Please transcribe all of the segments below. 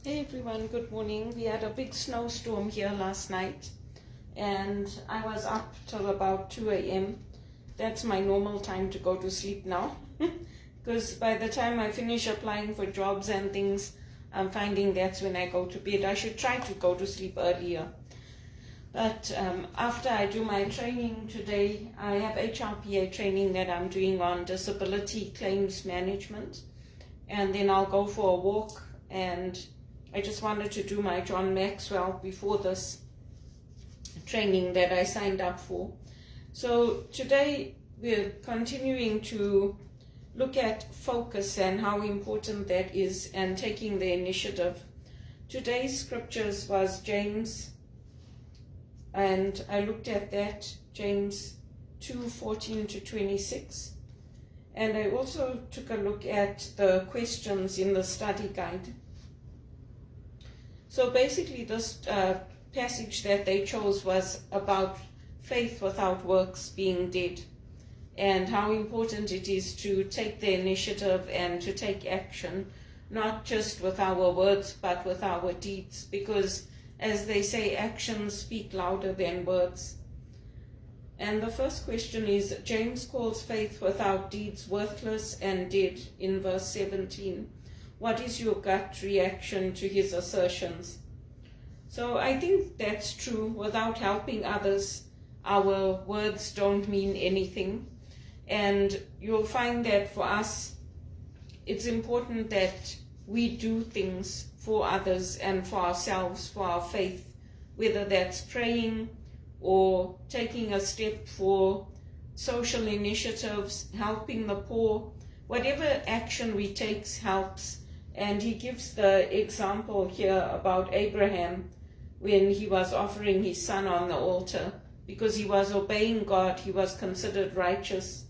Hey everyone, good morning. We had a big snowstorm here last night and I was up till about 2 a.m. That's my normal time to go to sleep now because by the time I finish applying for jobs and things, I'm finding that's when I go to bed. I should try to go to sleep earlier. But after I do my training today, I have HRPA training that I'm doing on disability claims management, and then I'll go for a walk. And I just wanted to do my John Maxwell before this training that I signed up for. So today we're continuing to look at focus and how important that is and taking the initiative. Today's scriptures was James, and I looked at that, James 2:14 to 26. And I also took a look at the questions in the study guide. So basically this passage that they chose was about faith without works being dead, and how important it is to take the initiative and to take action, not just with our words but with our deeds, because as they say, actions speak louder than words. And the first question is, James calls faith without deeds worthless and dead in verse 17. What is your gut reaction to his assertions? So I think that's true. Without helping others, our words don't mean anything. And you'll find that for us, it's important that we do things for others and for ourselves, for our faith, whether that's praying or taking a step for social initiatives, helping the poor. Whatever action we take helps. And he gives the example here about Abraham when he was offering his son on the altar. Because he was obeying God, he was considered righteous.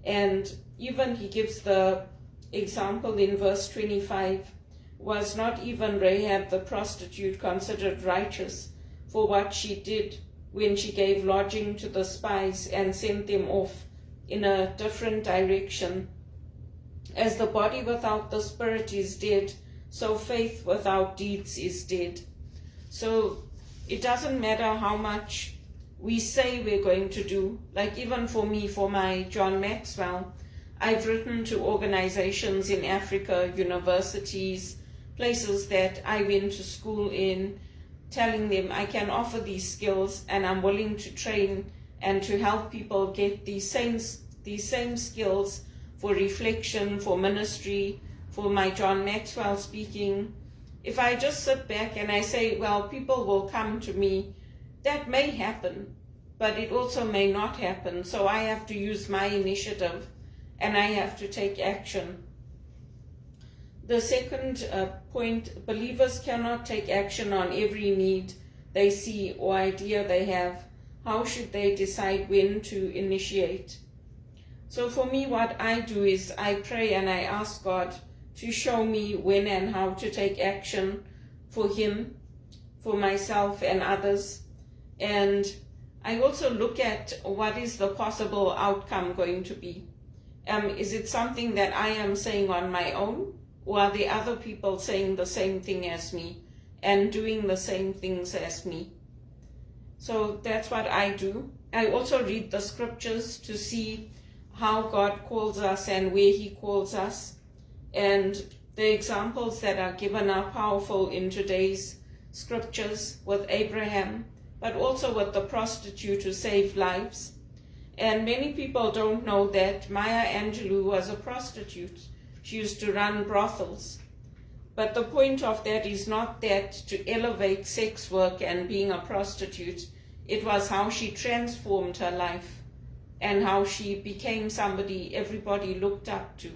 And even he gives the example in verse 25, was not even Rahab the prostitute considered righteous for what she did when she gave lodging to the spies and sent them off in a different direction? As the body without the spirit is dead, so faith without deeds is dead. So it doesn't matter how much we say we're going to do. Like even for me, for my John Maxwell, I've written to organizations in Africa, universities, places that I went to school in, telling them I can offer these skills and I'm willing to train and to help people get these same skills for reflection, for ministry, for my John Maxwell speaking. If I just sit back and I say, well, people will come to me, that may happen, but it also may not happen. So I have to use my initiative and I have to take action. The second point, believers cannot take action on every need they see or idea they have. How should they decide when to initiate? So for me, what I do is I pray and I ask God to show me when and how to take action for Him, for myself and others. And I also look at what is the possible outcome going to be. Is it something that I am saying on my own, or are there other people saying the same thing as me and doing the same things as me? So that's what I do. I also read the scriptures to see how God calls us and where He calls us. And the examples that are given are powerful in today's scriptures with Abraham, but also with the prostitute who saved lives. And many people don't know that Maya Angelou was a prostitute. She used to run brothels. But the point of that is not that to elevate sex work and being a prostitute. It was how she transformed her life and how she became somebody everybody looked up to.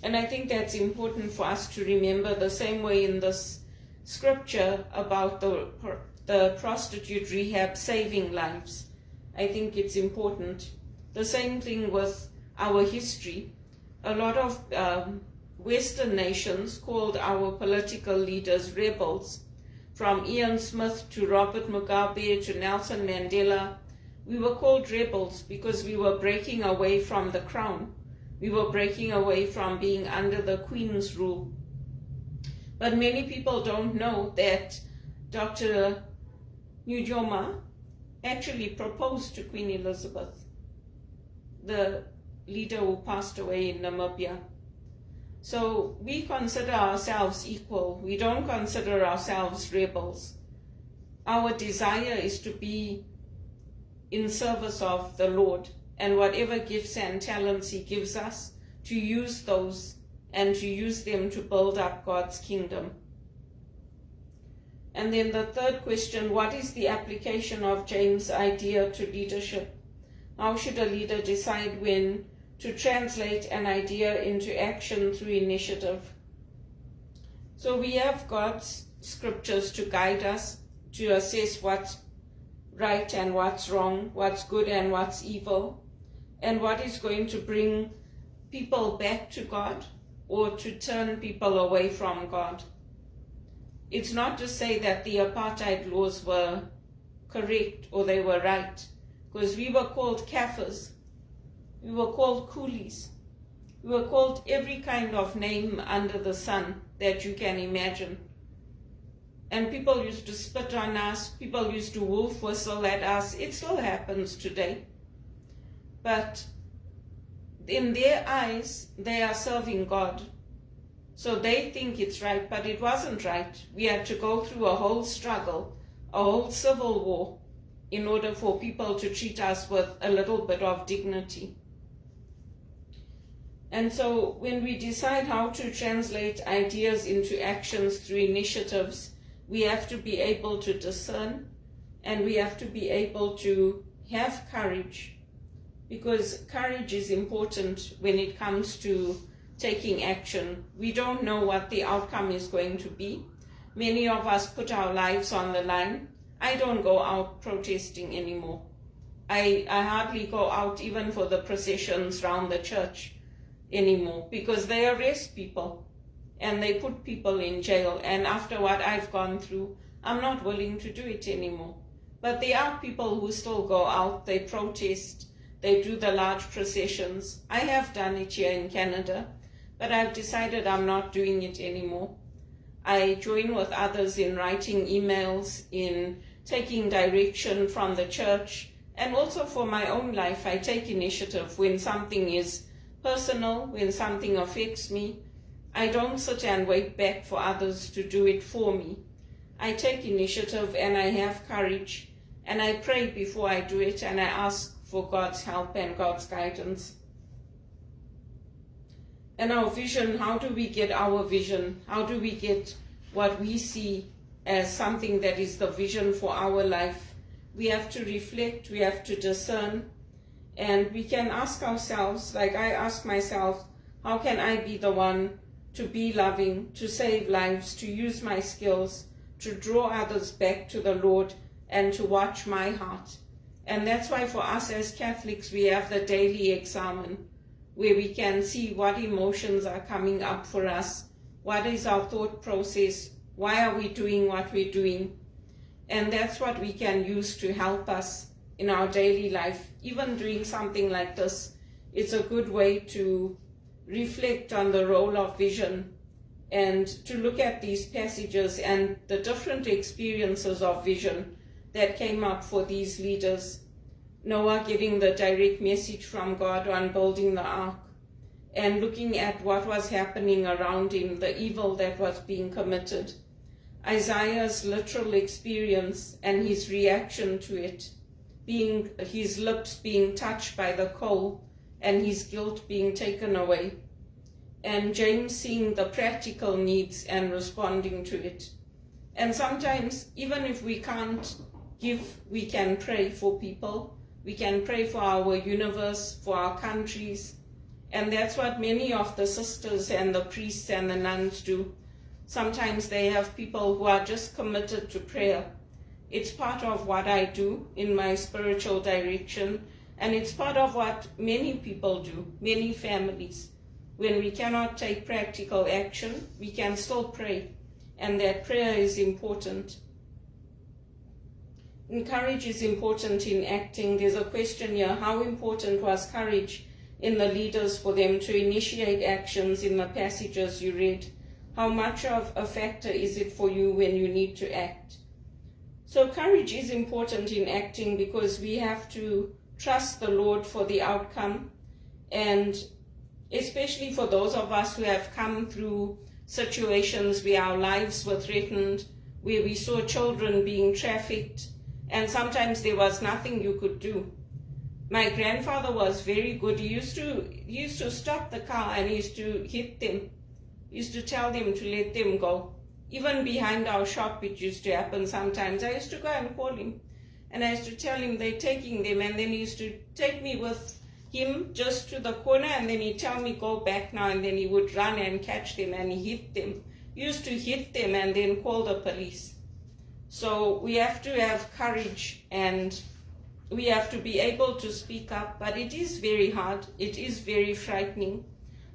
And I think that's important for us to remember, the same way in this scripture about the prostitute Rahab saving lives. I think it's important. The same thing with our history. A lot of Western nations called our political leaders rebels. From Ian Smith to Robert Mugabe to Nelson Mandela, we were called rebels because we were breaking away from the crown. We were breaking away from being under the Queen's rule. But many people don't know that Dr. Nujoma actually proposed to Queen Elizabeth, the leader who passed away in Namibia. So we consider ourselves equal. We don't consider ourselves rebels. Our desire is to be in service of the Lord, and whatever gifts and talents He gives us, to use those and to use them to build up God's kingdom. And then the third question, what is the application of James' idea to leadership? How should a leader decide when to translate an idea into action through initiative? So we have God's scriptures to guide us, to assess what's right and what's wrong, what's good and what's evil, and what is going to bring people back to God or to turn people away from God. It's not to say that the apartheid laws were correct or they were right, because we were called Kafirs, we were called coolies, we were called every kind of name under the sun that you can imagine. And people used to spit on us, people used to wolf whistle at us. It still happens today. But in their eyes, they are serving God. So they think it's right, but it wasn't right. We had to go through a whole struggle, a whole civil war, in order for people to treat us with a little bit of dignity. And so when we decide how to translate ideas into actions through initiatives, we have to be able to discern, and we have to be able to have courage, because courage is important when it comes to taking action. We don't know what the outcome is going to be. Many of us put our lives on the line. I don't go out protesting anymore. I hardly go out even for the processions around the church anymore, because they arrest people and they put people in jail. And after what I've gone through, I'm not willing to do it anymore. But there are people who still go out, they protest, they do the large processions. I have done it here in Canada, but I've decided I'm not doing it anymore. I join with others in writing emails, in taking direction from the church, and also for my own life, I take initiative when something is personal, when something affects me. I don't sit and wait back for others to do it for me. I take initiative and I have courage, and I pray before I do it, and I ask for God's help and God's guidance. And our vision, how do we get our vision? How do we get what we see as something that is the vision for our life? We have to reflect, we have to discern, and we can ask ourselves, like I ask myself, how can I be the one to be loving, to save lives, to use my skills, to draw others back to the Lord, and to watch my heart? And that's why for us as Catholics, we have the daily examen, where we can see what emotions are coming up for us, what is our thought process, why are we doing what we're doing. And that's what we can use to help us in our daily life. Even doing something like this, it's a good way to reflect on the role of vision and to look at these passages and the different experiences of vision that came up for these leaders. Noah giving the direct message from God on building the ark and looking at what was happening around him, the evil that was being committed. Isaiah's literal experience and his reaction to it, being his lips being touched by the coal and his guilt being taken away. And James seeing the practical needs and responding to it. And sometimes, even if we can't give, we can pray for people. We can pray for our universe, for our countries. And that's what many of the sisters and the priests and the nuns do. Sometimes they have people who are just committed to prayer. It's part of what I do in my spiritual direction, and it's part of what many people do, many families. When we cannot take practical action, we can still pray, and that prayer is important. And courage is important in acting. There's a question here, how important was courage in the leaders for them to initiate actions in the passages you read? How much of a factor is it for you when you need to act? So courage is important in acting because we have to trust the Lord for the outcome, and especially for those of us who have come through situations where our lives were threatened, where we saw children being trafficked, and sometimes there was nothing you could do. My grandfather was very good. He used to stop the car and he used to hit them. He used to tell them to let them go. Even behind our shop it used to happen sometimes. I used to go and call him and I used to tell him they're taking them, and then he used to take me with him just to the corner, and then he'd tell me go back now, and then he would run and catch them and he hit them. He used to hit them and then call the police. So we have to have courage and we have to be able to speak up, but it is very hard. It is very frightening.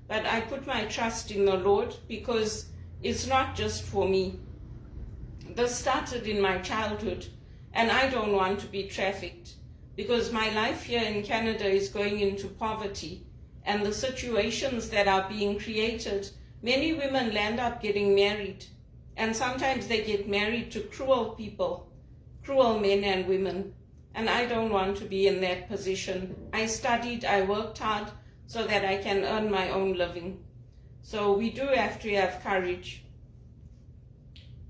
But I put my trust in the Lord because it's not just for me. This started in my childhood, and I don't want to be trafficked because my life here in Canada is going into poverty, and the situations that are being created, many women land up getting married, and sometimes they get married to cruel people, cruel men and women, and I don't want to be in that position. I studied, I worked hard so that I can earn my own living. So we do have to have courage.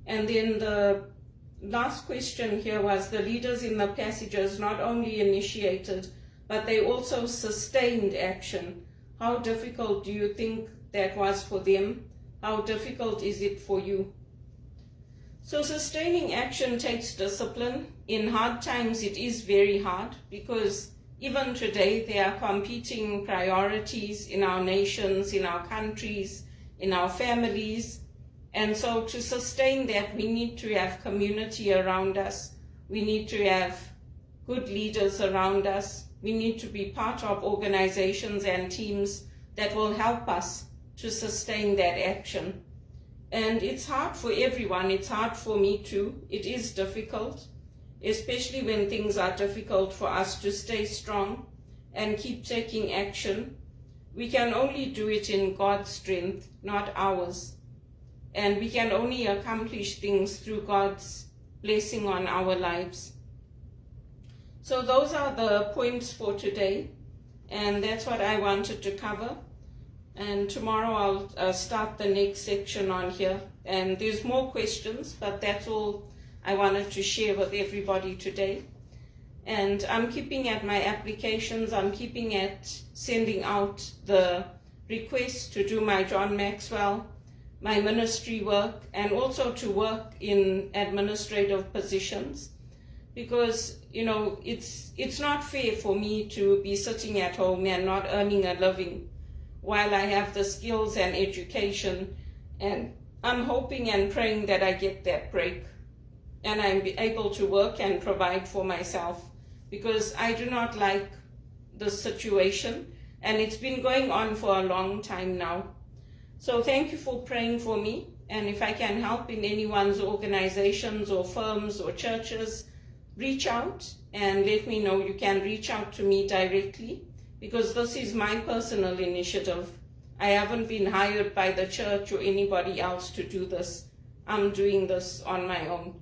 And then the last question here was, the leaders in the passages not only initiated, but they also sustained action. How difficult do you think that was for them? How difficult is it for you? So sustaining action takes discipline. In hard times it is very hard because even today there are competing priorities in our nations, in our countries, in our families. And so to sustain that, we need to have community around us. We need to have good leaders around us. We need to be part of organizations and teams that will help us to sustain that action. And it's hard for everyone. It's hard for me too. It is difficult, especially when things are difficult, for us to stay strong and keep taking action. We can only do it in God's strength, not ours. And we can only accomplish things through God's blessing on our lives. So those are the points for today, and that's what I wanted to cover. And tomorrow I'll start the next section on here. And there's more questions, but that's all I wanted to share with everybody today. And I'm keeping at my applications. I'm keeping at sending out the requests to do my John Maxwell, my ministry work, and also to work in administrative positions. Because, you know, it's not fair for me to be sitting at home and not earning a living while I have the skills and education, and I'm hoping and praying that I get that break and I'm able to work and provide for myself, because I do not like the situation and it's been going on for a long time now. So thank you for praying for me, and if I can help in anyone's organizations or firms or churches, reach out and let me know. You can reach out to me directly, because this is my personal initiative. I haven't been hired by the church or anybody else to do this. I'm doing this on my own.